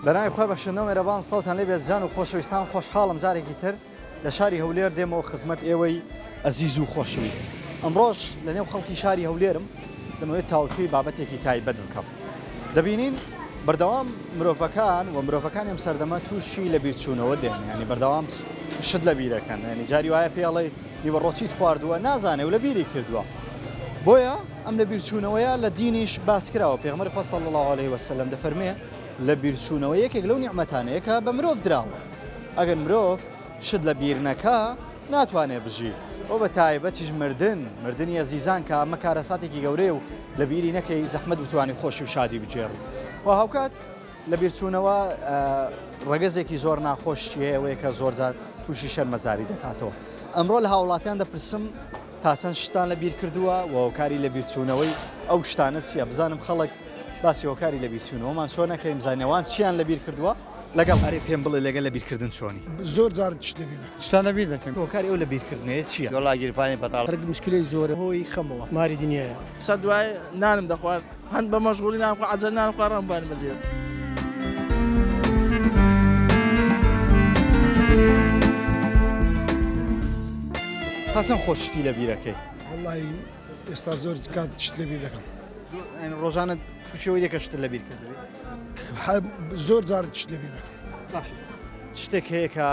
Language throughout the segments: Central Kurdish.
بەناوی خۆی بەخشندنەوە مێرەبان سڵاوتان لێ بێزیان و خۆشەویستان خۆشحاڵم جارێکی تر لە شاری هەولێر دێمەوە خزمەت ئێوەی ئەزیز و خۆشەویست. ئەمڕۆژ لە نێو خەڵکی شاری هەولێرم دەمەوێت تاوتوی بابەتێکی تایبەت بکەم. دەبینین بەردەوام مرۆڤەکان و مرۆڤەکان ئەم سەردەمە تووشی لە بیرچوونەوە دێن، ینی بەردەوام شت لە بیرەکەن، ینی جاری وایە پێڵێ نیوەڕۆچیت خواردووە نازانێ و لە بیری کردووە. بۆیە ئەم لە بیرچوونەوەیە لە دینیش باسکراوە. پێغەمبەری خوا صلی الله علیه وسلم دەفەرمێ لە بیرچوونەوە یەکێک لەو نیعمەتانەیە کە بە مرۆڤ دراوە. ئەگەر مرۆڤ شت لە بیر نەکا ناتوانێت بژی. ئەو بە تایبەتیش مردنی ئەزیزان کە ئەمە کارەساتێکی گەورەیە و لە بیری نەکەی زەحمەت بتوانانی خۆشی و شادی بجێڕی. و هاوکات لە بیرچوونەوە ڕەگەزێکی زۆر ناخۆشیە ئەوەیە کە زۆر جار تووشی شەرمەزاری دەکاتەوە. ئەمڕۆ لە هاوڵاتیان دەپرسم تا چەند شتان لە بیر کردووە و هۆکاری لە بیرچوونەوەی ئەو شتانە چییە؟ بزانم خەڵک باسی هۆکاری لە بیرچوونەوەمان چۆن نەکەیم، زانیەوان چیان لە بیر کردووە لەگەڵ هەرێ پێم بڵێ لەگەڵ لە بیرکردن چۆنی. زۆر جار شتە بیر دەکەم. شتانە بیر دەکەم. هۆکاری ئەو لە بیرکردنەیە چییە؟ وڵای گیرفانی بەتاڵ هەر مشکلەی زۆرە هۆی خەمەوە ماری دنیاە. سەد دوای نانم دەخوارد هەند بە مەشغوڵی نام عەجەل نان خواڕم بان بەزێت. تا چەند خۆش شتی لە بیرەکەی؟ وەڵای ئێستا زۆر کات شت لە بیر دەکەم. ڕۆژانە تووشەوەی دەکە شتە لە بیر کردوی؟ زۆر جار شت لە بیر دەکەم. شتێک هەیە کە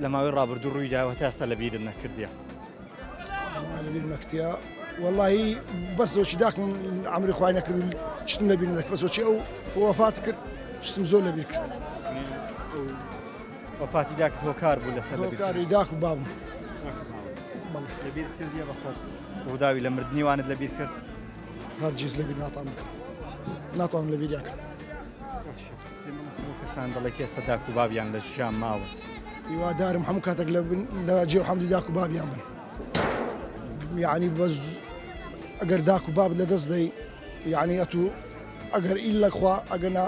لە ماوەی ڕابردوو ڕوویداوە تا ئێستا لە بیرت نەکردیە؟ لە بیر نەکردیا وەڵاهی بەسەوەی داکەم عەمری خوای نەکرد شتم لە بیر نەدەکرد. بەسەوەی ئەو وەفات کرد شتم زۆر لە بیر کرد. وەفاتی داکرد هۆکار بوو لەسەر لە هۆکاری داک و بابم. لە بیر کردیە بە خۆت ڕووداوی لە مردنیوانت لە بیر کرد؟ هەرگیز لە بیر ناتوانم لە بیریان کرد. کەسان دەڵێ ئێستا داک و بابیان لە ژیان ماوە. هیوادارم هەموو کاتێک لە جێ حەمدی داک و بابیان بن. یعنی بەس ئەگەر داک و باب لە دەست دەی یعنی ئەتو ئەگەر ئیلە خوا ئەگەنا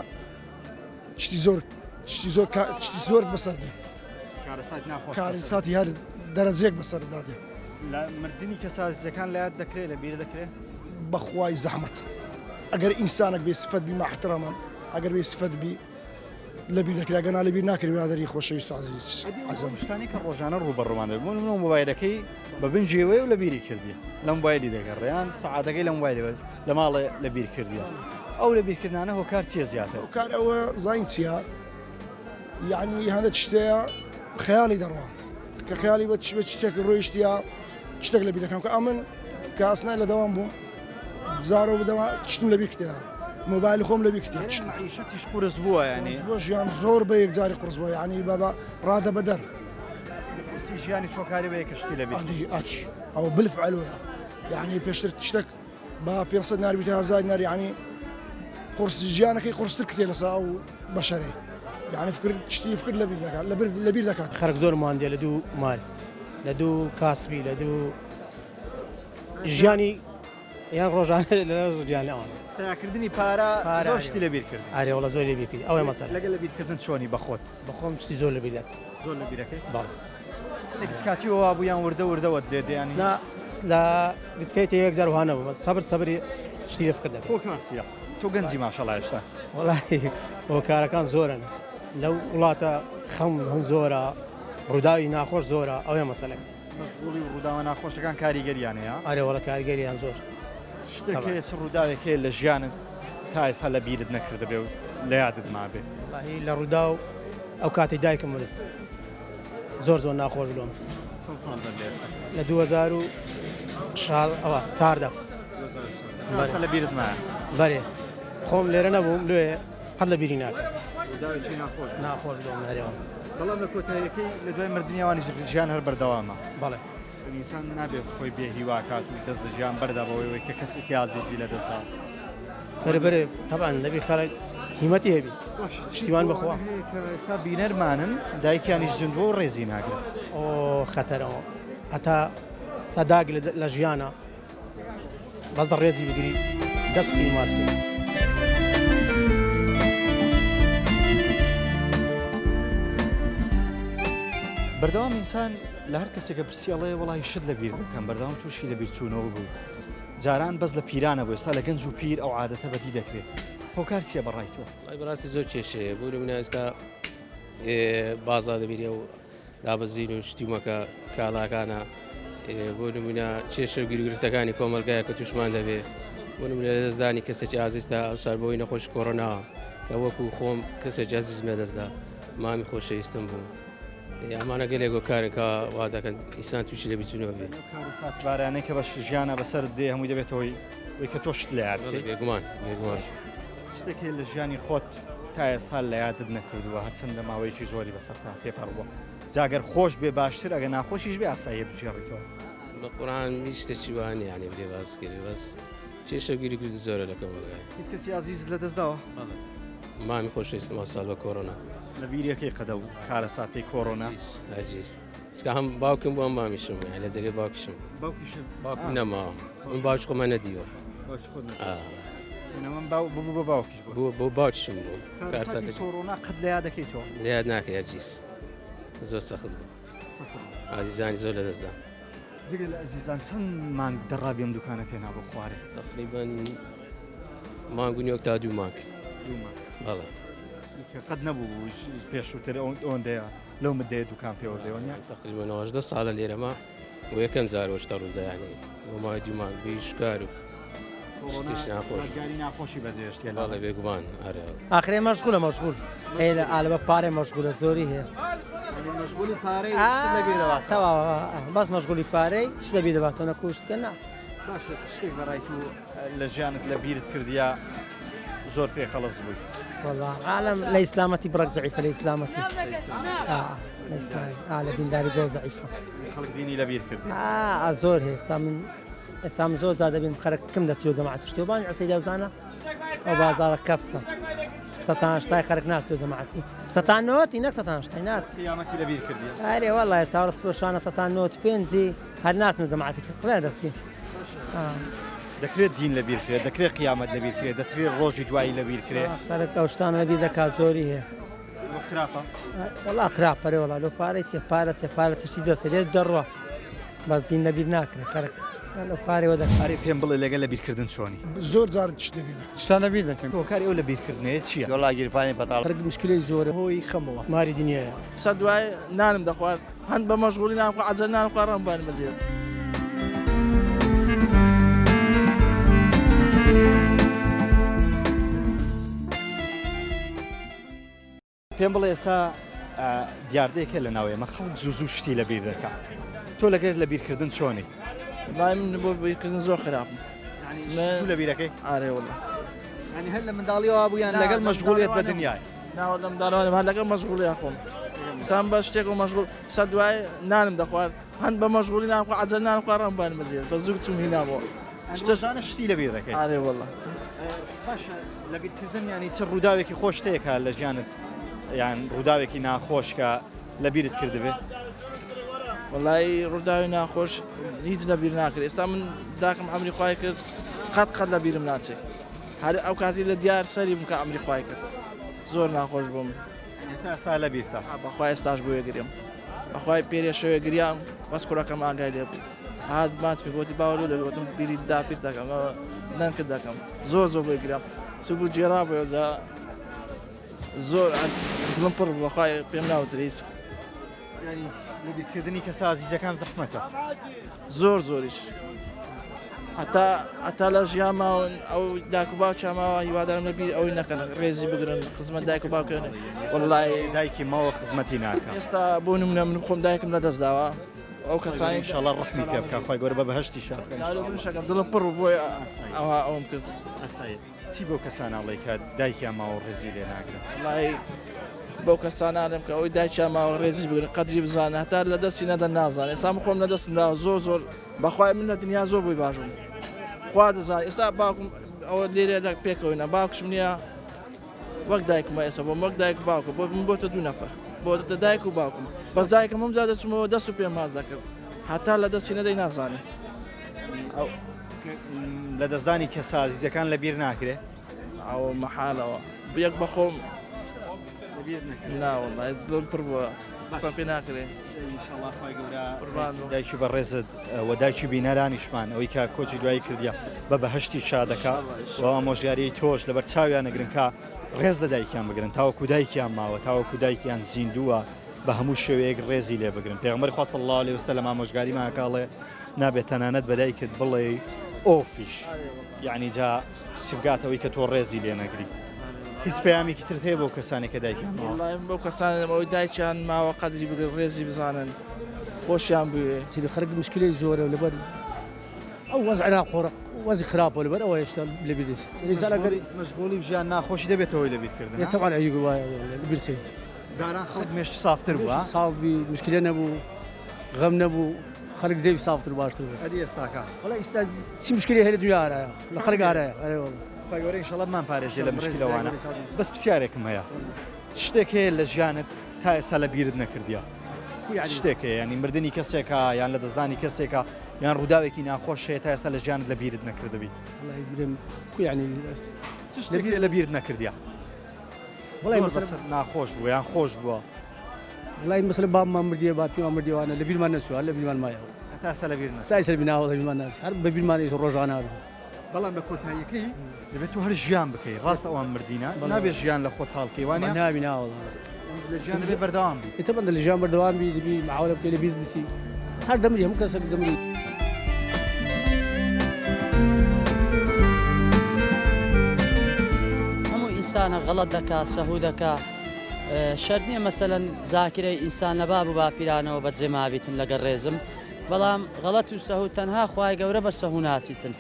شتی زۆر بەسەر دێ کارەساتی هەر دەرەجێک بەسەر دادێ. لە مردنی کەسە عەزیزەکان لە یاد دەکرێت لە بیر دەکرێت؟ بەخوای زەحمەت ئەگەر ئینسانێک بێ سفەت بی ماحترەمان ئەگەر بێ سفەت بی لە بیر دەکرێت ئەگەنا لە بیر ناکرێت برادەری خۆشەویست و عەزیز. شتانی کە ڕۆژانە ڕوبەڕوان دەبوون مۆبایلەکەی بە بن جێوەیە و لە بیری کردی لە مۆبایلی دەگەڕێیان سەعاتەکەی لە مۆبایل لە ماڵێ لە بیر کردی. ئەو لە بیرکردانە هۆکار چیە زیاتر؟ هۆکار ئەوە زاین چییە؟ یعنی هەندێک شتەیە خەیاڵی دەڕوە کە خەیاڵی بە شتێک ڕۆیشتیا شتێک لە بیرەکەم کە ئەمن کە ئاسنای لە دەوام بووم زارەوە بدەوە شتم لە بیر کردیا مۆبایلی خۆم لە بیر کردیا معیشەتیش قورس بووە ینی بۆ ژیان زۆر بە یەکجاری قورس بووە یعنی بابا ڕادە بەدەر ژیانی چۆکاری بە یەکە شتی لە بیر ئەو بالفعلوە یعنی پێشتر شتێک بە 500 نار 1000 نار یعنی قورس ژیانەکەی قورستر کردێ لەسا ئەو بەشەرێ یعنی فکر لە بیر دەکات لە بیر دەکات. خەرک زۆر ماندێ لە دوو مال لە دوو کاسبی لە دوو ژیانی یان ڕۆژانە لە ژیانی ئەوان تاکردنی پارە زۆر شتی لە بیر کرد. ئارێ وڵە زۆر لە بیر کرد ئەوەی مەسەلە لەگەڵ لە بیرکردن چۆنی بەخۆت؟ بەخۆم شتی زۆر لە بیر دەکەم. زۆر لە بیرەکەی؟ بەڵێ. کاتی وەوا بوویان وردەوت دێت ینی؟ لە بچکەیت یەکجار وانە بووم سەبری شتی لە فکر دەکەم. هۆکار چییە؟ تۆ گەنجی ماشەڵڵا هێشتا. وەڵای هۆکارەکان زۆرن لەو وڵاتە خەم هەن زۆرە ڕووداوی ناخۆش زۆرە ئەوەیە مەسەلەکە. مەشغوڵی و ڕووداوە ناخۆشەکان کاریگەریانە یا؟ ئارێ وڵە کاریگەریان زۆر. شتێکی ڕووداوێکی لە ژیانت تا ئێستا لە بیرت نەکردە بێ و لە یادت مابێ؟ وڵاهی لە ڕوودا و ئەو کاتی دایکم مرد زۆر ناخۆش بووم. چەند ساڵ بەر لە ئێستا؟ لە 2014 لە بیرت مایە؟ بەێ خۆم لێرە نەبووم لێ قەت لە بیری ناکەم. ڕووداوێکی ناخۆش بووم هەرێەوە. بەڵام لە کۆتاییەکەی لە دوای مردنیەوانی ژیان هەر بەردەوامە. بەڵێ ئینسان نابێت خۆی بێ هیواکات و دەست لە ژیان بەردابەوەی کە کەسێکی ئازیزی لە دەستدا. بەرەبەرێ تەبان نەبی خەڵک هیمەتی هەبی شتیوان بخوا. ئێستا بینەرمانن دایکیانیش زیندوە و ڕێزی ناگرن. ئۆ خەتەرەوە هەتا تا داگ لە ژیانە بەس دە ڕێزی بگری دەست و ماچ کرد. بەردەوام ئینسان لە هەر کەسێکە پرسیڵێ وڵی شت لە بیر دەکەم بەردەوام تووشی لە بیرچوونەوە بوو جاران بەس لە پیرانە بۆ ئێستا لە گەنج و پیر ئەو عادەتە بەدی دەکرێت هۆکار چیە بەڕایتەوە وای بەڕاستی زۆر کێشەیە بۆ منە ئێستا بازار دەبیرە و دابەزین و شتیمەکە کاڵاکانە بۆ نمونە کێشە و گیرگرتەکانی کۆمەلگایە کە توشمان دەبێ بۆ نمونە دەستدانی کەسێکی ئازیستا ئەو ساربەوەی نەخۆش کۆڕۆناوە کە وەکو خۆم کەسێک ئازیزمێ دەستدا مامی خۆشەویستم بوو ئەمانە گەلێک کارن کە وا دەکەن ئیسان تووشی لە بیچونەوە بێ بارانەی کە بە ژیانە بەسەر دێ هەمووی دەبێتەوەی وی کە تۆ شت لە یاد بێگومان بێگومان شتێکی لە ژیانی خۆت تا ئێستا لە یادت نەکردووە هەرچەندە ماوەیەکی زۆری بەسەر تا تێپەڕبووە جاگەر خۆش بێ باشتر ئەگە ناخۆشیش بێ ئاساییە بژێڕیتەوە بە قورآن هیچ شتێکی وانە یعنی بێ باس کردی بەس کێشە و گیرگرت زۆرە لە کۆمەلگای هیچ کەسی عزیز لە دەستداوە مامی خۆشەویستم ساڵ بە کۆڕۆنا لە بیرەکەی قەدە و کارە ساتی کۆڕۆنا هەرگیز سکە هەم باوکم بۆ ئەم مامیشم لە جێگەی باوکشم باوکم نەماوە من باوش خۆمە نەدیوە بۆ باوکیش بۆ باوکشم بوو کارساتی کۆڕۆنا قەت لە یادەکەیتەوە لە یاد ناکە هەرگیز زۆر سەخت بوو ئازیزانی زۆر لە دەستدا جگە لە ئەزیزان چەند مانگ دەڕابێم دوکانە تێنا بۆ خوارێ تقریبان مانگونیۆک تا دوو مانگ بەڵێ قەت نەبوو پێشووتر ئەوەندەیە لەو مدەیە دوکان پێوە دێوەنیە تقریبان 90 ساڵە لێرەما بۆ یەکەم زارۆشتە ڕوودایانی بۆ مای دوو مانگ بیشکار و شتیش ناخۆش گاری ناخۆشی بەزێشتێ باڵێ بێگومان ئەرێ آخرێ مەشغولە مەشغول ئالە بە پارێ مەشغولە زۆری هەیە مەشغولی پارەی لە بیر دەوات تەواوە بەس مەشغولی پارەی چ لە بیر دەباتەوە نەکوشتکە نا باشە شتێک بەڕایت و لە ژیانت لە بیرت کردیا زۆر پێ خەڵص بووی والله عالم لا إسلامتي برك ضعيفة لا إسلامتي لا إسلام على دين داري زور ضعيفة خەڵک دینی لە بیر کردی زور هي استام زور زاد بين خرك كم دتيو جماعة تشتوبان عسيدة وزانا أو بازار كبسة ستان شتاي خرك ناس تيو جماعتي ستان نوت إنك ستان شتاي ناس قیامەتی لە بیر کردی أري والله استورس فلوشانا ستان نوت بينزي هر ناس من جماعتي قلنا درسي دەکرێت دین لە بیر کرێت دەکرێت قیامەت لە بیر کرێت دەکرێت ڕۆژی دوایی لە بیر کرێت خرك أوشتان لبي ذكاء زوري هي خراپە والله خراب بري والله لو باري تشتي درسي ليه دروا بس دين نبي ناكل خرك لو باري وذا ئەرێ پێم بڵێ لەگەل لە بیرکردن چۆنی زۆر جار تشت لەبیر دەکەم شتانە بیر دەکەن هۆکاری ئەو لە بیرکردنەیە چییە؟ گیرفانی بەتاڵ خرك مشكلة زورة هۆی خەمەوە ماری دنیاە سە دوای نانم دەخوارد هەند بە مەشغولی نامخوا عەجەل نان خوارم بان بەزێت پێم بڵێ ئێستا دیاردەیەکە لە ناوێمە خەڵک زوو شتی لە بیر دەکات تۆ لەگەر لە بیرکردن چۆنی؟ مای من بۆ بیرکردن زۆر خراپم زوو لە بیرەکەی؟ ئارێ وەڵڵا ینی هەر لە منداڵیەوە بوویان لەگەڵ مەشغولیت بە دنیای ناوەڵام داوانم هەر لەگەڵ مەشغولی خۆم سام بە شتێک و مەشغول سە دوای نانم دەخوارد هەند بە مەشغولی نامخوا عەجەل نان خوارم بان بەزێت بە زوو چوم هینامەوە شتەژانە شتی لە بیر دەکەی ئارێ وەڵڵا باشە لە بیرکردن ینی چ ڕووداوێکی خۆش تەیەکە لە ژیانت یان ڕووداوێکی ناخۆش کە لە بیرت کردبێ وڵی ڕووداوی ناخۆش هیچ لە بیر ناکرد ئێستا من داکەم ئەمری خوای کرد قەت لە بیرم ناچێت هەر ئەو کاتی لە دیار سەری بکە ئەمری خوای کرد زۆر ناخۆش بووم تا لە بیرتا بەخوای ئێستاش بۆیە گریم بەخوای پێرێ شەوێ گریام بەس کوڕەکەم ئاگای لێ بوو هات ماچ پێگوتی باوەلو دەگوتم بیری داپیر دەکەم نەنکرد دەکەم زۆر بۆی گرام سبوو جێرا بۆ جا زۆر دڵم پڕ بەخوای پێم ناوتریس لە بیرکردنی کەسە عەزیزەکان زەحمەتە زۆریش هەتا لە ژیانماون ئەو دایک و باوکیانماوە هیوادارم لە بیر ئەوەی نەکەن ڕێزی بگرن خزمەت دایک و باوکێن وەڵڵای دایکی ماوە خزمەتی ناکە ئێستا بۆ نمونە من خۆم دایکم لە دەست داوە ئەو کەسانی ئینشاڵڵا ڕەحمی پێ بکە خۆی گەورە بە بەهەشتی شاد شەکەم دڵم پڕ بۆی ئەوە ئەوم کرد چی بۆ کەساناڵی کە دایکیان ماوە ڕێزی لێ ناگرن وڵای بۆ کەسانانم کە ئەوی دایکیان ماوە ڕێزی بگرن قەدری بزانە هەتا لە دەستی نەدەن نازانێت ئێستا من خۆم لە دەستم داوە زۆر بەخوای من لە دنیا زۆر بووی باشم خوا دەزانێت ئێستا باوکم ئەوە لێرە لە پێکەوەینە باوکشم نییە وەک دایکمە ئێستا بۆم وەک دایک باوکە بۆ من بۆتە دوو نەفەر بۆ دایک و باوکم بەس دایکم هەم جا دەچمەوە دەست و پێم ماز دەکرد هەتا لە دەستی نەدەی نازانێت لە دەستدانی کەسە عەزیزەکان لە بیر ناکرێت ئەوە مەحالەوە یەک بەخۆم ناوەڵای دڵم پڕ بووە قسم پێ ناکرێ دایکی بە ڕێزت و دایکی بینەرانیشمان ئەوەی کە کۆچی دوایی کردیا بە بەهشتی شادەکە و ئامۆژگاری تۆش لەبەر چاویان نەگرن کە ڕێز لە دایکیان بگرن تاوەکو دایکیان ماوە تاوەکو دایکیان زیندووە بە هەموو شێوەیەک ڕێزی لێ بگرن پێغەمبەری خوا صلی الله علیه وسلم ئامۆژگاریمان کاڵێ نابێت تەنانەت بە دایکت بڵێ ئۆفیش یعنی جا چ بگاتەوەی کە تۆ ڕێزی لێ نەگری هیچ پەیامێکی تر هەیە بۆ کەسانی کە دایکیان ماوە وڵای بەو کەسانم ئەوەی دایکیان ماوە قەدری بگرن ڕێزی بزانن خۆشیان بوێ تیلی خەرک مشکلی زۆرە لەبەر ئەو وەزعنا قۆڕق وەزی خراپە لەبەر ئەوە هێشتا لە بیرس ریزالەگەر مەشغوڵی ژیان ناخۆشی دەبێتەوەی لەبیرکردن طبعا ئەوی گوایە لەبیرسێ جاران خەڵک مێشت سافتر بووە ساڵبی مشکلە نەبوو غەم نەبوو خەرک زێوی سافتر باشتر بوو هەدی ئێستاکە وڵا ئێستا چی مشکلی هەیە لە دنیا هەرایە لە خەرک هەرایە ئەرێ وەڵا خی گەورە ئینشەڵا مان پارێزیە لە مشکلەوانە بەس پرسیارێکم هەیە شتێک هەیە لە ژیانت تا ئێستا لە بیرت نەکردیە شتێک هەیە ینی مردنی کەسێکە یان لە دەستدانی کەسێکە یان ڕووداوێکی ناخۆش هەیە تا ئێستا لە ژیانت لە بیرت نەکردبی وڵای برێم کو یعنی لە بیرت نەکردیە وڵای زۆر بەسەر ناخۆش بووە یان خۆش بووە وڵای مەسەلە بابمان مردیە باپیمان مردیوانە لە بیرمان نەچووە لە بیرمان مایەوە تا ئێستا لە بیر نەچووە تا ئێستا بیناوە لە بیرمان ناچ هەر بە بیرمان ڕۆژانە بەڵام لە کۆتاییەکەی دەبێت تو هەر ژیان بکەیت ڕاست ئەوان مردینە نابێت ژیان لە خۆت تاڵکەیوانە نابیناوە لە ژیان دەبێت بەردەوام بی ئێتە بەندە لە ژیان بەردەوام بی دەبی معاولە بکەی لە بیر بسی هەر دەمری هەموو کەسێک دەمری هەموو ئینسانە غەڵەت دەکا سەهوو دەکا شەرت نییە مەسەلەن زاکرەی ئینسان لە باب و باپیرانەوە بەجێ مابیتن لەگەڵ ڕێزم بەڵام غەڵەت و سەهوو تەنها خوای گەورە بەر سەهوو ناچیتن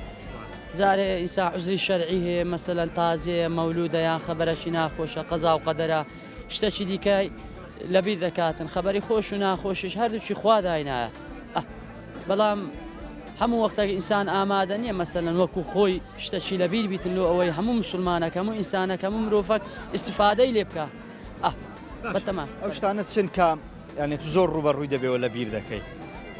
جارێ ئینسان عوزری شەرعی هەیە مەسەلەن تازیە مەولودە یان خەبەرەکی ناخۆشە قەزا و قەدەرە شتێکی دیکە لەبیر دەکاتن خەبەری خۆش و ناخۆشیش هەردووچی خوا داینایە بەڵام هەموو وەختێک ئینسان ئامادە نییە مەسەلەن وەکو خۆی شتەکی لەبیر بیتن لۆ ئەوەی هەموو مسلمانەکە هەموو ئینسانەکە هەموو مرۆڤەک ئیستیفادەی لێ بکە بەتەمان ئەو شتانە چن کە یعنی تو زۆر ڕوبەڕووی دەبێەوە لە بیر دەکەی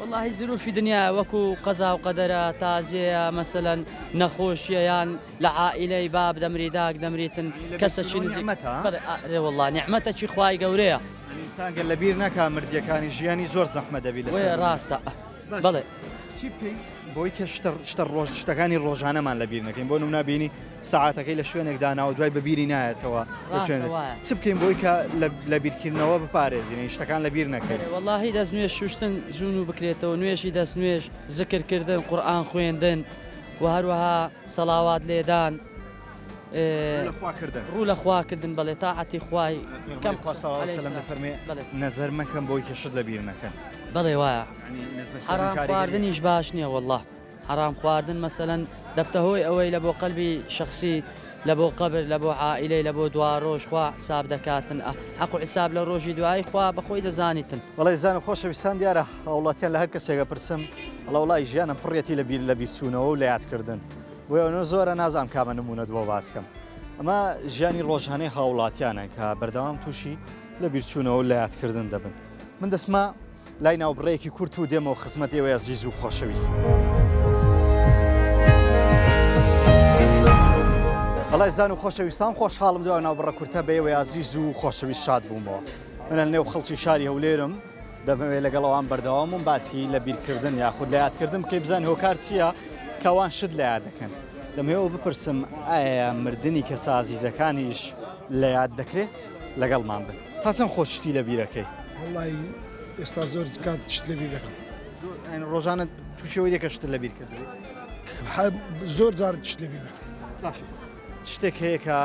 واللهی زروفی دنیا وەکو قەزا و قەدەرە تازیەیە مەسەلەن نەخۆشیە یان لە عائیلەی باب دەمری داک دەمریتن کەسەکی نزیک والله نیعمەتەکی خوای گەورەیە ئینسانگە لە بیر نەکا مردیەکانی ژیانی زۆر زەحمە دەبی لە ڕاستە بڵێ چی بکەین بۆی کە شتەکانی ڕۆژانەمان لە بیر نەکەین بۆ نابینی ساعاتەکەی لە شوێنێک دانا و دوای بەبیری نایەتەوە چ بکەین بۆی کە لە بیرکردنەوە بپارێزین شتەکان لە بیر نەکەین واللهی دەست نوێش شوشتن زوون و بکرێتەوە نوێژی دەست نوێژ زکردکردن قورئان خوێندن و هەروەها سەڵاوات لێدان ڕوو لە خواکردن بەڵێ تاعەتی خوای کەم فەرمێ نەزەر مەکەم بۆی کە شت لە بیر نەکەن بەڵێ وایە حرام خواردنیش باش نییە والله حرام خواردن مەسەلەن دەبتە هۆی ئەوەی لە بۆ قەلبی شخصی لە بۆ قەبر لە بۆ عائیلەی لە بۆ دوا ڕۆژ خوا حساب دەکاتن حەق و حساب لە ڕۆژی دوایی خوا بەخۆی دەزانیتن وڵی زان و خۆشەویستان دیارە هەوڵاتیان لە هەر کەسێکە پرسم وڵی ژیانم پڕێتی لە بیرچوونەوە و لە یادکردن بۆەوە زۆرە نازام کامە نمونەت بۆ باسکەم ئەمە ژیانی ڕۆژانەی هاوڵاتیانە کە بەردەوام تووشی لە بیرچوونەوە لە یادکردن دەبن من دەسما لای ناوبڕەیەکی کورت و دێمەوە خزمەت ئێوە عەزیز و خۆشەویست سەڵای زان و خۆشەویستان خۆشحاڵم دوای ناوبڕە کورتە بە ئێوە عەزیز و خۆشەویست شاد بوومەوە من لە نێو خەڵکی شاری هەولێرم دەمەوێت لەگەڵەوان بەردەوامم باسی لە بیرکردن یاخود لە یادکردن بکەی بزانانی هۆکار چییە کەوان شت لە یاد دەکەن دەمەوێت بپرسم ئایا مردنی کەسە عەزیزەکانیش لە یاد دەکرێت لەگەڵمان بن تا چەند خۆشتی لە بیرەکەی وڵی ئێستا زۆر کات شت لە بیر دەکەم ڕۆژانە تووشەوەی دەکە شت لە بیرکرد زۆر جار شت لە بیر دەکەم شتێک هەیە کە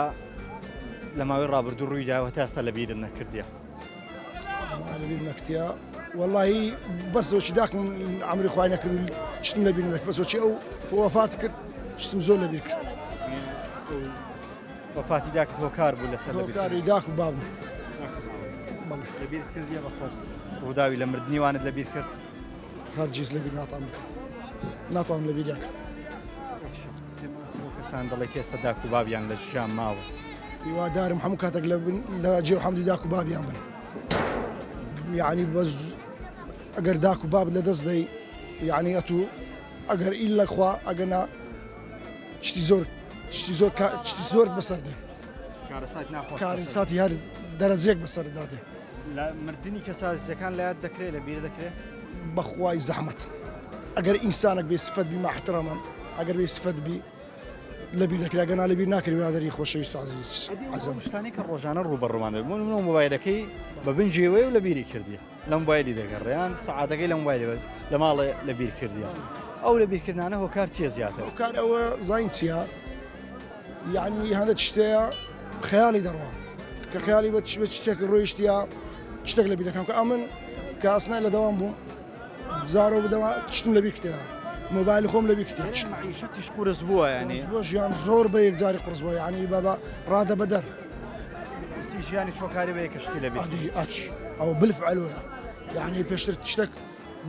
لە ماوەی ڕابردوو ڕوویداوە تا ئێستا لە بیرت نەکردیە لە بیر نەکتیا واللهی بەس زۆچی داکم عمری خوای نەکرد شتم لە بیر نەکرد بەسۆچی ئەو وەفاتی کرد شتم زۆر لە بیر کرد وەفاتی داکرد هۆکار بوو لەسەر هۆکاری داک و بابم لە بیرت کردیە بەخۆت ڕووداوی لە مردنیوانت لە بیر کرد هەرگیز لە بیر ناتوانم لە بیریان کرد کەسان دەڵێ ئێستا داک و بابیان لە ژیان ماوە هیوادارم هەموو کاتێک لە جێ حەمدی داک و بابیان بن یعنی بەس ئەگەر داک و باب لە دەست دەی یعنی ئەتو ئەگەر ئیلە خوا ئەگەنا شتی زۆر بەسەر دێ کاری ساتی هەر دەرەجێک بەسەر دادێ لە مردنی کەسازیەکان لە یاد دەکرێت لە بیر دەکرێت بەخوای زەحمەت ئەگەر ئینسانێک بێ سفەت بی ماحترەمە ئەگەر بێ سفەت بی لەبیر دەکرێت ئەگەنا لەبیر ناکرێت برادەری خۆشەویست و عەزیز ئەزەم شتانی کە ڕۆژانە ڕوبەڕوانە بوون مۆبایلەکەی بە بنجێوەی و لە بیری کردی لە مۆبایلی دەگەڕیان سەعاتەکەی لە مۆبایلی لە ماڵێ لە بیر کردی ئەو لە بیرکردانە هۆکار چیە زیاتر کار ئەوە زین چیە یعنی هەندە شتەیە خەیاڵی دەڕوان کە خەیاڵی بە شتێک ڕۆیشتیا شتێک لە بیرەکەم کە ئەمن کە ئاسنای لە دەوام بووم زارۆ بدەوە تشتم لە بیر کتێدا مۆبایلی خۆم لە بیر کتێ معیشەتیش قورس بووە ینی بۆ ژیان زۆر بە یەکجاری قرس بووە ینی بابا ڕادە بەدەر ژیانی چۆکاری بە یەکشتی لە بیر عادی ئاچ ئەو بالفعلوە یعنی پێشتر تشتێک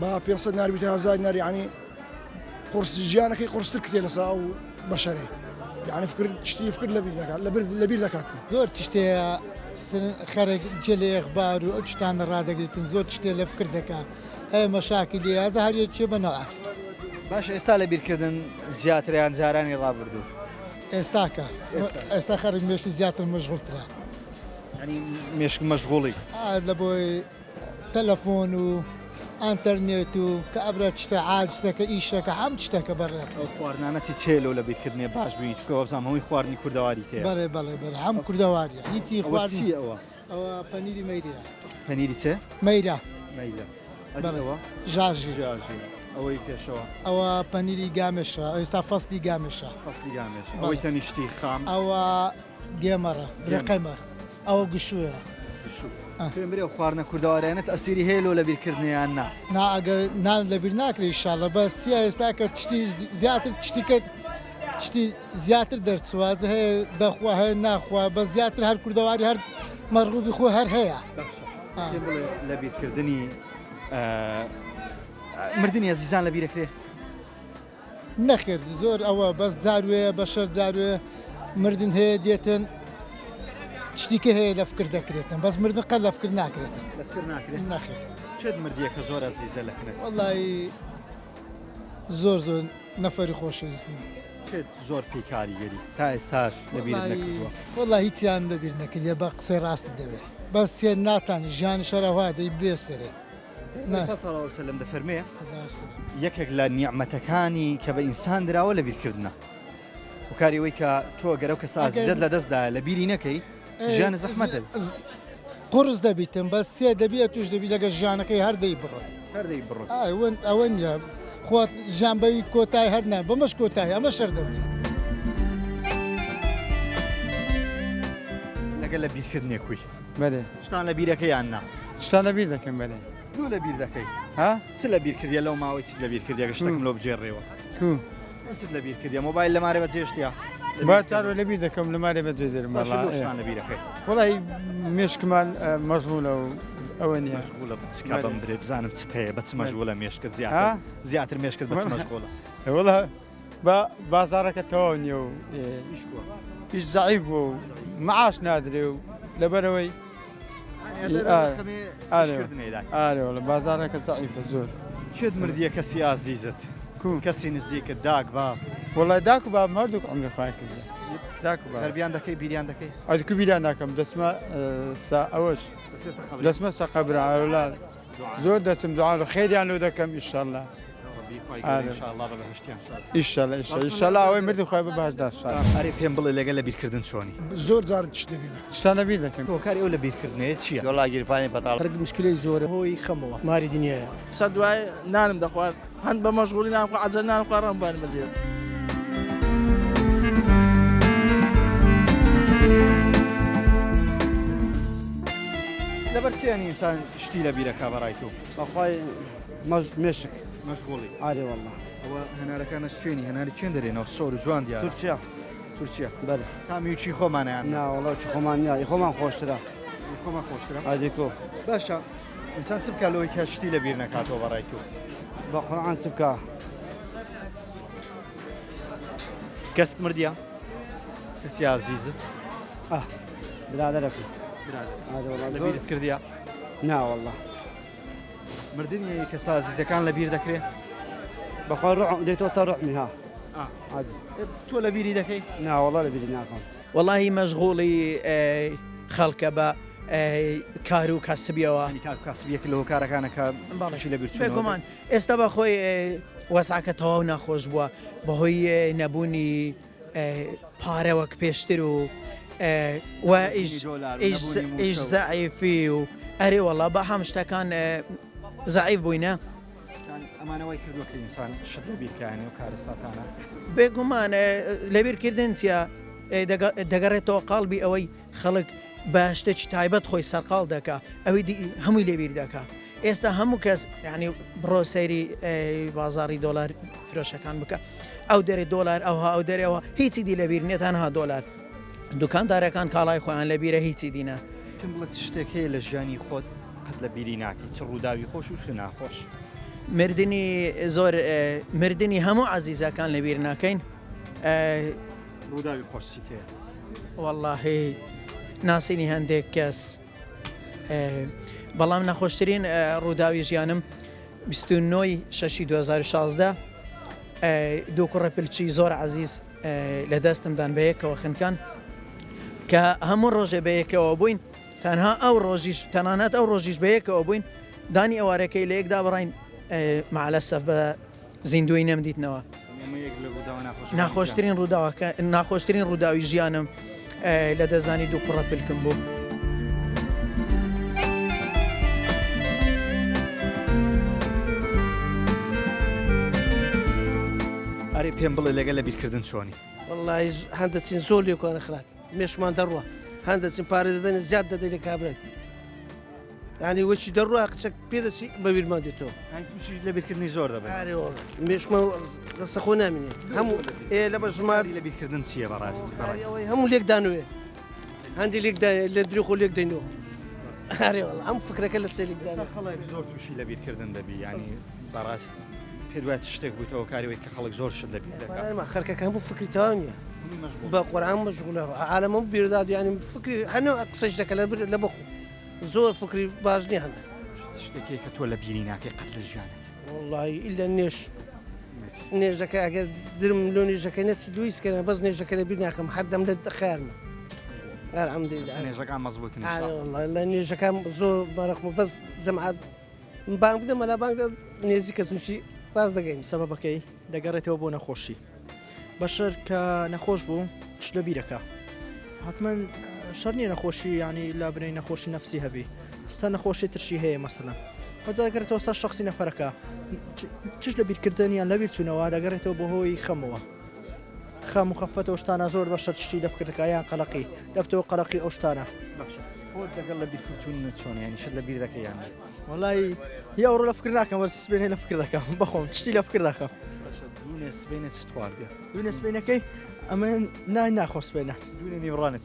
با 500 نار 1000 نار ینی قرس ژیانەکەی قرستر کتێ لەسا و بەشەرێ یعنی فکر شتی فکر لە بیر دەکات لە بیر دەکات زۆر تشتەیە خەرێک جلێ ئەخبار و ئەو شتانە ڕدەگرێتن زۆر شتێ لە فکر دەکات هەیە مەشاکلی هەزە هەریەکێ بەنەوە باش ئێستا لە بیرکردن زیاتریان جارانی ڕابردوو ئێستاکە ئێستا خەرێک مێشی زیاتر مەشغوڵترە ینی مێشک مەشغوڵی لە بۆی تەلەفۆن و ئەتەرنێت و کە ئەبرە شتە عاجزەکە ئیشەکە هەم شتەکە بەڕێست خواردنانەتی چێلۆ لە بیرکردنی باش بووی چکە بزانام هەمووی خواردنی کوردەواری تێ بەڵێ بەڵێ بەڵێ هەم کوردەواریە هیچی خواردنی ئەوە ئەوە پەنیری مەیرە پەنیری چێ مەیرە مەیلە بەڵێەوە ژاژی ژاژی ئەوەی پێشەوە ئەوە پەنیری گامێشە ئێستا فەسلی گامێشە فەسلی گامێش ئەوەی تەنیشتی خام ئەوە گێمەڕە برەقەمە ئەوە گشووە پێم برێ خواردنە کوردەوارانێت ئەسیری هێلۆ لە بیرکردنیان نا ناگە نان لەبیر ناکری شاڵە بە سیا ئێستا کە تشتی زیاتر تشتیکە تشتی زیاتر دەرچوە هەیە دەخوا هەیە ناخوا بە زیاتر هەر کوردەواری هەر مەڕوبی خۆ هەر هەیە لە بیرکردنی مردنی ئەزیزان لە بیرەکرێ نەخێر زۆر ئەوە بەس جاروێ بە شەر جاروێ مردن هەیە دێتن شتیکە هەیە لە فکر دەکرێتن بەس مردن قەت لە فکر ناکرێتن نەخێر چێت مردیە کە زۆر ئەزیزە لەکنێت وەڵی زۆر نەفەری خۆشەویستن چێت زۆر پێکاریگەری تا ئێستاش لە بیر نەکردووە وەڵی هیچیان لەبیر نەکردێ بە قسەی ڕاستی دەوێت بەس سێ ناتانی ژیانی شەرەوا دەی بێسەرێت سەلم دەفەرمێ یەکێک لە نیعمەتەکانی کە بە ئینسان دراوە لە بیرکردنە وکاریەوەی کە تۆ گەرەو کە سازیزت لە دەستدا لە بیری نەکەی ژیانە زەحمەت قرس دەبیتم بەس سێ دەبێت توش دەبی لەگە ژیانەکەی هەردەی بڕۆ هەردەی بڕۆ ئەوە نیە خۆت ژیانبەی کۆتای هەرنا بەمەش کۆتای ئەمە شەر دەبێت لەگەل لە بیرکردنێکوی بەێ شتان لە بیرەکەی یان نا شتان لە بیر دەکەم بەێ دوو لە بیر دەکەی ها چ لە بیرکردە لەو ماوەی چیت لە بیرکردە گەشتەکەم لۆ بجێڕێەوە کو چیت لە بیرکردە مۆبایل لە مارە بەجێشتیا با چارۆ لە بیر دەکەم لە مارێ بەجێ دەرم شتان لە بیرەکەی وڵی مێشکمان مەزمونە و ئەوە نیە مەشغوڵە بچکا بەم درێ بزانم چ هەیە بەچ مەشغوڵە مێشکت زیاتر مێشکت بەچ مەشغوڵە وڵە بە بازارەکە تەواو نییە و هیچ زعیب بوو و معاش نادرێ و لەبەرەوەی ئارێوە لە بازارەکە زعیفە زۆر چێت مردیە کەسی ئازیزت کەسی نزیکت داک با وڵای داک و باب هەردووک عمری خۆیان کرد داک و تەربیان دەکەی بیریان دەکەی ئەدکو بیریان ناکەم دەسمە ئەوەش دەسمە سەقەبرە ئاولاد زۆر دەچم دوعا و خێریان لەو دەکەم ئیشەڵڵا ئیشەڵڵا ئەوەی مردی خۆی بەباشدار ئەرێ پێم بڵێ لەگەل لە بیرکردن چۆنی زۆر جار تشت لەبیر دەکەم شتانە بیر دەکەم تۆکاری ئەو لە بیرکردنێت چییە گیرفانی بەتاڵ مشکلی زۆرە هۆی خەمەوە ماری دنیاە سە دوای نانم دەخوارد هەند بە مەشغوڵی نامخوا عەجەل نان خواڕم بان بەزێت لەبەر چیانی ئینسان شتی لە بیرەکە بەڕای تۆ بەخوای مێشک مەشغوڵی ئارێ وەڵڵا ئەوە هەنارەکانە شوێنی هەناری چێن دەرێنەوە سۆر و جوان دیارە تورکیا تورکیا بەێ تامیوچی خۆمانیان ناوەڵە چ خۆمان نیە خۆمان خۆشترا خۆمان خۆشترە ئادێکۆ باشە ئینسان چ بکە لەوەی کە شتی لە بیر نەکاتەوە بەڕای تۆ بە قورعان چ بکە کەست مردیە کەسی ئازیزت برادەرەکە لە بیرت کردیە ناوەڵڵا مردنی کە سازیزەکان لە بیر دەکرێت بەخوای ڕوح دەیتۆ سەر ڕوحمی ها تۆ لە بیری دەکەی ناوەڵڵا لە بیری ناکەم واللهی مەشغوڵی خەڵکە بە کار و کەسبیەوە کاسبیەک لەوە کارەکانەکە باڵشی لە بیرچوو بێگومان ئێستا بە خۆی وەساکە تەواو ناخۆش بووە بەهۆی نەبوونی پارەوەک پێشتر و ئیش زعیفی و ئەرێ وەڵا بە هەم شتەکان زعیف بووینە ئەمانەوەی کردووە کە ئینسان شت لە بیرکانێ و کارە ساتانە بێگومان لەبیرکردن چیە دەگەڕێتەوە قاڵبی ئەوەی خەڵک بە شتێکی تایبەت خۆی سەرقاڵ دەکا ئەوەی هەمووی لێبیر دەکا ئێستا هەموو کەس ینی بڕۆ سەیری بازاری دۆلار فرۆشەکان بکە ئەو دەرێ دۆلار ئەوها ئەو دەرەوە هیچی دی لەبیر نێت هەنها دۆلار دوکاندارەکان کاڵای خۆیان لەبیرە هیچی دینە بڵێت شتێک هەیە لە ژیانی خۆت قەت لە بیری ناکەی چ ڕووداوی خۆش و چ ناخۆش مردنی زۆر مردنی هەموو عزیزەکان لەبیر ناکەین ڕووداوی خۆشی تێ واللهی ناسینی هەندێک کەس بەڵام نەخۆشترین ڕووداوی ژیانم 29/6/2016 دوو کوڕە پلچی زۆر عزیز لە دەستمدان بەیەکەوە خنکان کە هەموو ڕۆژێ بەیەکەوە بووین تەنها ئەو ڕۆژیش تەنانەت ئەو ڕۆژیش بەیەکەوە بووین دانی ئەوارەکەی لە یەکدا بڕین معلەسەف بە زیندوی نەمدیتنەوە ناخۆشترین ڕووداوی ژیانم لە دەستدانی دوو کوڕە پلکم بوو. ئەرێ پێم بڵێ لەگەل لە بیرکردن چۆنی والله هەندەچین زۆر لێکۆنە خرات مێشمان دەڕوە هەندەچین پارێ دەدەنی زیاد دەدەی لە کابرای ینی وەچی دەڕوە قچەک پێدەچی بە بیرمان دێتەوە تووشی لە بیرکردنی زۆر دەبێت مێشمە دەستە خۆ نامینێت هەموو لە بە ژماری لە بیرکردن چییە بەڕاستی هەموو لێک دانوێ هەندی لێک لە دروخ و لێک دەینەوە ئەم فکرەکە لە سێ خەڵک زۆر تووشی لە بیرکردن دەبی ینی بەڕاست پێدوای شتێک بوویتەوە کاریەوەی کە خەڵک زۆر شت لە بیر دەکات خەرکەکە هەموو فکری تاوا نیە بە قورآن مەشغولە عالەمە بیرداد ینی فکری هەنوو قسەش دەکە لە بەخۆ زۆر فکری باش نیە هەندە شتێکی کە تۆ لە بیری ناکەی قەت لە ژیانت وڵی ئیلە نێژەکە ئەگەر درم لۆ نێژەکەی نەچی دویستکەە بەس نێژەکە لە بیر ناکەم هەردەم لە خیارمە نێژەکان مەزبوط لە نێژەکان زۆر بەرەخمە بەس جەمعات بانگ بدەم مەلا بانگ نێزی کەسمشی ڕاست دەگەین سەبەبەکەی دەگەڕێتەوە بۆ نەخۆشی بەشەر کە نەخۆش بوو شت لە بیرەکە حتمما شەر نیە نەخۆشی ینی لا برەی نەخۆشی نەفسی هەبی ستا نەخۆشی ترشی هەیە مەسەلەن دەگەڕێتەوە سەر شخصی نەفەرەکە چش لە بیرکردنیان لە بیرچوونەوە دەگەڕێتەوە بە هۆی خەمەوە خەم و خەفەتەوە شتانە زۆر بەشە تشتی دەفکردەکەیان قەلقی دەبتەوە قەلقی ئەو شتانە خۆت لەگەڵ لە بیرکردن چۆن ینی شت لە بیر دەکەیان وڵی یا ئەوڕۆ لە فکر ناکەم وەرز سبێنێ لە فکر دەکەم بەخۆم تشتی لە فکر دەکەم دوونێ سبێنێ چ خواردە دوونێ سبێنەکەی ئەمە ناخۆ سبێنە دوونێ نیوڕانێت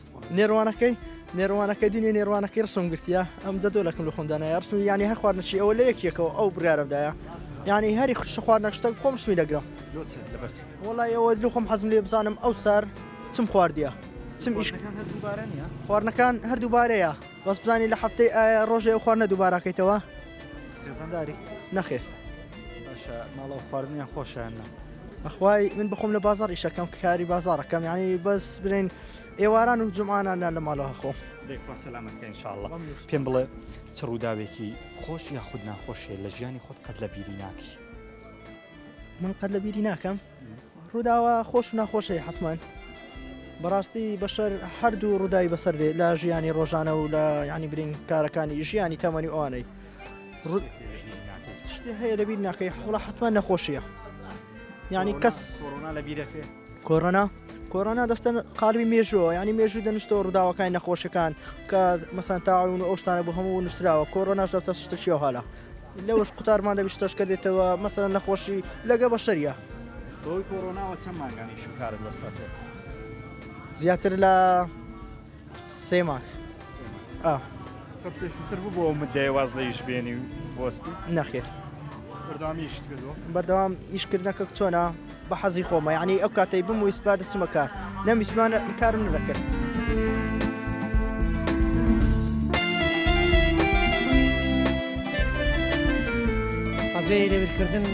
نێڕوانەکەی دونێ نێڕوانەکەی ڕسم گرتیا ئەم جەدۆ لەکەم لە خۆمدانە ڕسمی ینی هەر خواردنەچی ئەوە لە یەکێکەوە ئەو بریارەدایە ینی هەری خوش خواردنە شتێک خۆم شمی دەگرم وڵی ئەوە لە خۆم حەزم لێ بزانم ئەو سار چم خواردیە چم ئیش خواردنەکان هەردووبارەیە بەس بزانی لە هەفتەی ئایا ڕۆژێ ئەو خواردنە دووبارەکەیتەوە خێزانداری نەخێر ماڵەوە خواردنیان خۆشیانە ئەخوای من بخۆم لە بازار ئیشەکەم کاری بازارەکەم ینی بەس برین ئێواران و جمعانان لە ماڵەوە خۆ سەلامەتکە ئینشاءڵڵا پێم بڵێ چ ڕووداوێکی خۆش یا خود ناخۆشیە لە ژیانی خۆت قەت لە بیری ناکی من قەت لە بیری ناکەم ڕووداوە خۆش و ناخۆشەیە حتمما بەڕاستی بەشەر هەردوو ڕووداوی بەسەر دێ لە ژیانی ڕۆژانە و لە ینی برین کارەکانی ژیانی تەمەنی ئەوانەی شتێ هەیە لە بیر ناکەی وڵا حتمما نەخۆشیە ینی کەس کۆڕۆنا دەستە قالبی مێژووە ینی مێژوو دەنووسەوە ڕووداوەکانی نەخۆشەکان کە مەسەن تاون و ئەو شتانە بۆ هەموو نووسراوە کۆڕۆناش دەبتە شتێکی هەڵە لەوەش قوتارمان دەبی شتەشکە دێتەوە مەسەن نەخۆشی لەگە بەشەریە بۆی کۆڕۆناوە چەند مانگانی شوکارت بەستە زیاتر لە 3 مانگ پێشووتر بوو بۆ مدەیە وازدەیش بێنی بۆستی نەخێر بەردەوام ئیشکردنەکە چۆنە بە حەزی خۆمە ینی ئەو کاتەی بم و ئیسپا دەچمە کار نەمیسمانە ئیکارم نەدەکرد حەزەی لەبیرکردن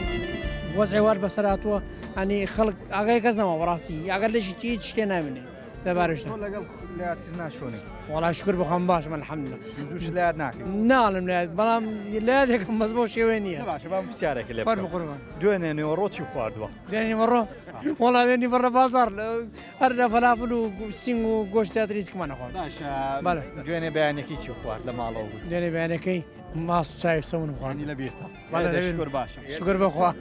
وەزعی وار بەسەرهاتووە ئەنی خەڵک ئاگای کەس نەما بەڕاستی ئەگەر لەژی هیچ شتێ نامێنێ دەبارەشتە لەگەڵ لایەتکردنا چۆنی وڵای شکر بخۆم باشم الحەمدولە زووش لە یاد ناکەی ناڵم لات بەڵام لادێکم بەس بۆ شێوێ نییە باشە بام پرسیارێک لێ فەر بخۆم دوێنێ نێوەڕۆکی خواردووە دێنی بەڕۆ وڵای وێنی بەڕە بازار هەر لە فەلافل و سینگ و گۆشتیاتر هیچکمان نەخۆم باشە بەڵێ دوێنێ بەیانێکی چی خوارد لە ماڵەوە بوو دوێنێ بەیانەکەی ماست و چای سەون خواردی لە بیرتە شکر باشە شکر بخوا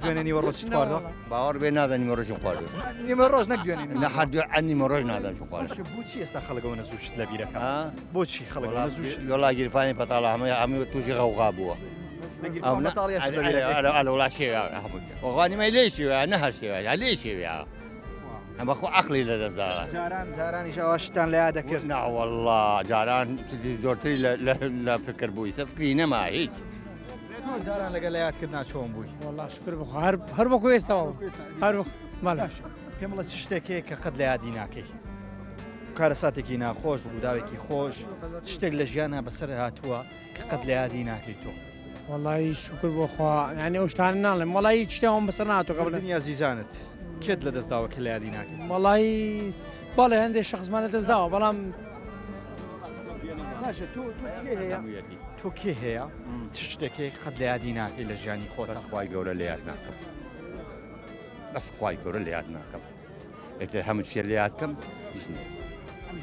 دوێنێ نیوەڕۆکی خواردوە باوەڕ بێ نازانیم ڕۆژی خواردو نیمە ڕۆژ نەک دوێنێ لە حد ئەنی مەڕۆژ نادان چ خوارد بۆچی ئێستا خەڵگەوە زووشت لە بیرەکە بۆچی خەڵگەوە زووش وڵای گیرفانی پەتاڵە هەموو تووشی غەوغا بووە وڵا شێوە وەغانی مای لێ شێوە نە هەر شێوە لێ شێوە ئەم بەخۆ عەقلی لە دەستدا جارانی شتان لە یاد دەکرد ناوەڵڵا جاران زۆرتری لە فکر بووی سەفکری نەما هیچ جاران لەگە لە یادکردنا چۆن بووی والله شکر بخوا هەر بەکو ئێستاوە هەر بەڵێ پێم بڵێ چ شتێکەیە کە قەت لە یادی ناکەی کارە ساتێکی ناخۆش ڕووداوێکی خۆش شتێک لە ژیانە بەسەر هاتووە کە قەت لە یادی ناکەی تۆ والله شکر بخوا یعنی ئەو شتانە ناڵێم وڵی شتێوەم بەسەر ناتۆ کە دنیا زیزانت کێت لە دەستداوە کە لە یادی ناکەی وڵی بەڵێ هەندێک شخصمانە دەستداوە بەڵام باشە تۆ کێ هەیە چ شتێکێک قەت لە یادی ناکەی لە ژیانی خۆتە خوای گەورە لە یاد ناکەم بەس خوای گەورە لە یاد ناکەم ئێتر هەموو شتێ لە یادکەم هیچ نییە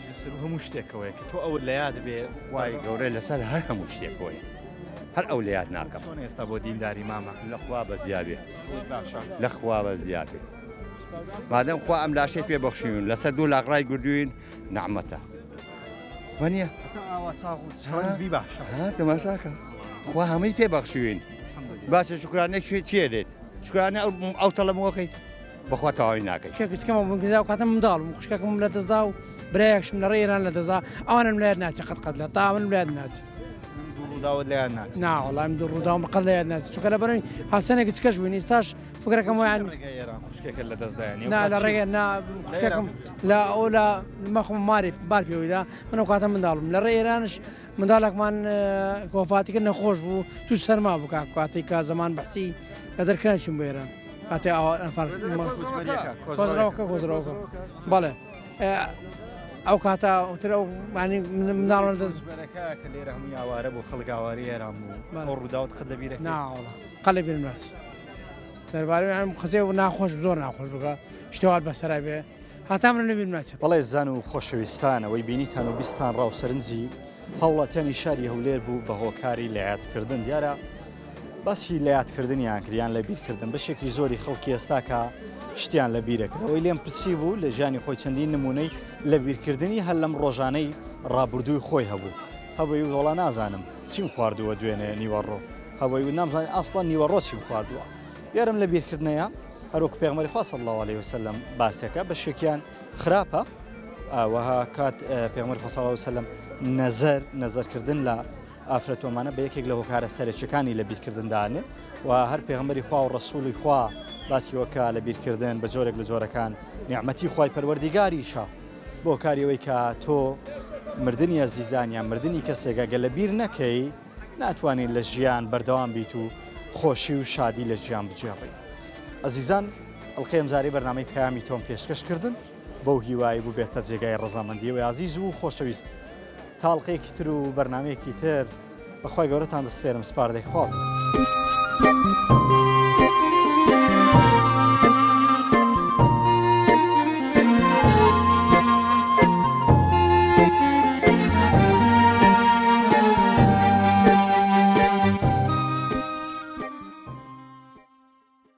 لەسەر هەموو شتێکەوەیە کە تۆ ئەو لە یاد بێ خوای گەورە لەسەر هەر هەموو شتێکەوەیە هەر ئەو لە یاد ناکەم چۆن ئێستا بۆ دینداری مامە لەخوا بە زیابێ لەخوا بە زیابێ مادەم خوا ئەم لاشەی پێ بەخشیون لەسەر 2 لاخ ڕای گردوین نەعمەتە وەنیە باشە تەماشاکە خوا هەمووی پێ بەخشوین باشە شکرانێک چیە دێت شکرانە ئەو تەڵەمەوەکەیت بەخوا تەواوی ناکەیت کێکسکەمە بگزا و کاتە منداڵ و خوشکەکەم لە دەستدا و برایەکشم لە ڕێران لە دەزدا ئەوانم لێر ناچێت قەت لە تا من لێر ناچێت ڕووداوت لە یاد ناچێت ناوەڵام دوو ڕووداوم قەت لە یاد ناچێت چونکە لە بەرەوەی هاوسەنێکی چکەش بووین ئێستاش فکرەکەم وایان خوشکێکە لە دەستدایانی نا لە ڕێگە خوشکەکەم لە ئەو لە مەخم ماری بار پێوەیدا منەوە کاتە منداڵم لە ڕێ ئێرانش منداڵێکمان کۆفاتیکە نەخۆش بوو توش سەرما بوو کاتی کا زەمان بەحسی کە دەرکراچین بۆ ئێران کاتێ کۆزراوەکە کۆزراوەکە بەڵێ ئەو کاتە منداڵ دەست کە لێرە هەمووی ئاوارە بۆ خەڵک ئاواری ئێران بوو ئەو ڕووداوت قەت لە بیرە ناوەڵە قەت لە بیرم ناچێت دەربارەی ئەم قسێ و ناخۆش زۆر ناخۆش بکە شتێوار بەسەرا بێ هاتا من نەبیرم ناچێت بەڵێ زان و خۆشەویستانەوەی بینیتان و بیستان ڕاوسەرنجی هەوڵاتیانی شاری هەولێر بوو بە هۆکاری لە یادکردن دیارە باسی لە یادکردنیان کریان لە بیرکردن بەشێکی زۆری خەڵکی ئێستا کە شتیان لە بیرەکەەوەی لێم پرسی بوو لە ژیانی خۆی چەندین نمونەی لە بیرکردنی هەر لەم ڕۆژانەی ڕابردووی خۆی هەبوو هەبووی وڵا نازانم چیم خواردووە دوێنێ نیوەڕۆ هەبووی و نامزانانی ئاسڵان نیوەڕۆ چیم خواردووە یارم لە بیرکردنەیە هەروەک پێغمبەری خوا صلی الله علیه وسلم باسەکە بە شێکیان خراپە ئەوەها کات پێغمبەری خوا صلی الله علیه وسلم نەزەرکردن لە ئافرەتۆمانە بە یەکێک لە هۆکارە سەرچەکانی لە بیرکردندانێ و هەر پێغمبەری خوا و ڕەسوولی خوا باسیەوەکە لە بیرکردن بە جۆرێک لە جۆرەکان نیعمەتی خوای پەروەردیگاریشە بۆ کاریەوەی کە تۆ مردنی ئەزیزانیان مردنی کەسێکە گە لە بیر نەکەی ناتوانین لە ژیان بەردەوام بیت و خۆشی و شادی لە ژیان بجێڕی ئەزیزان ئەڵقەی ئەمجارەی بەرنامەی پەیامی تۆم پێشکەشکردن بەو هیوایی بوو بێتە جێگای ڕەزامەندیەوەی عزیز و خۆشەویست تاڵقەیەکی تر و بەرنمەیەکی تر بەخوای گەورەتان دەسپێرم سپاردەی خۆ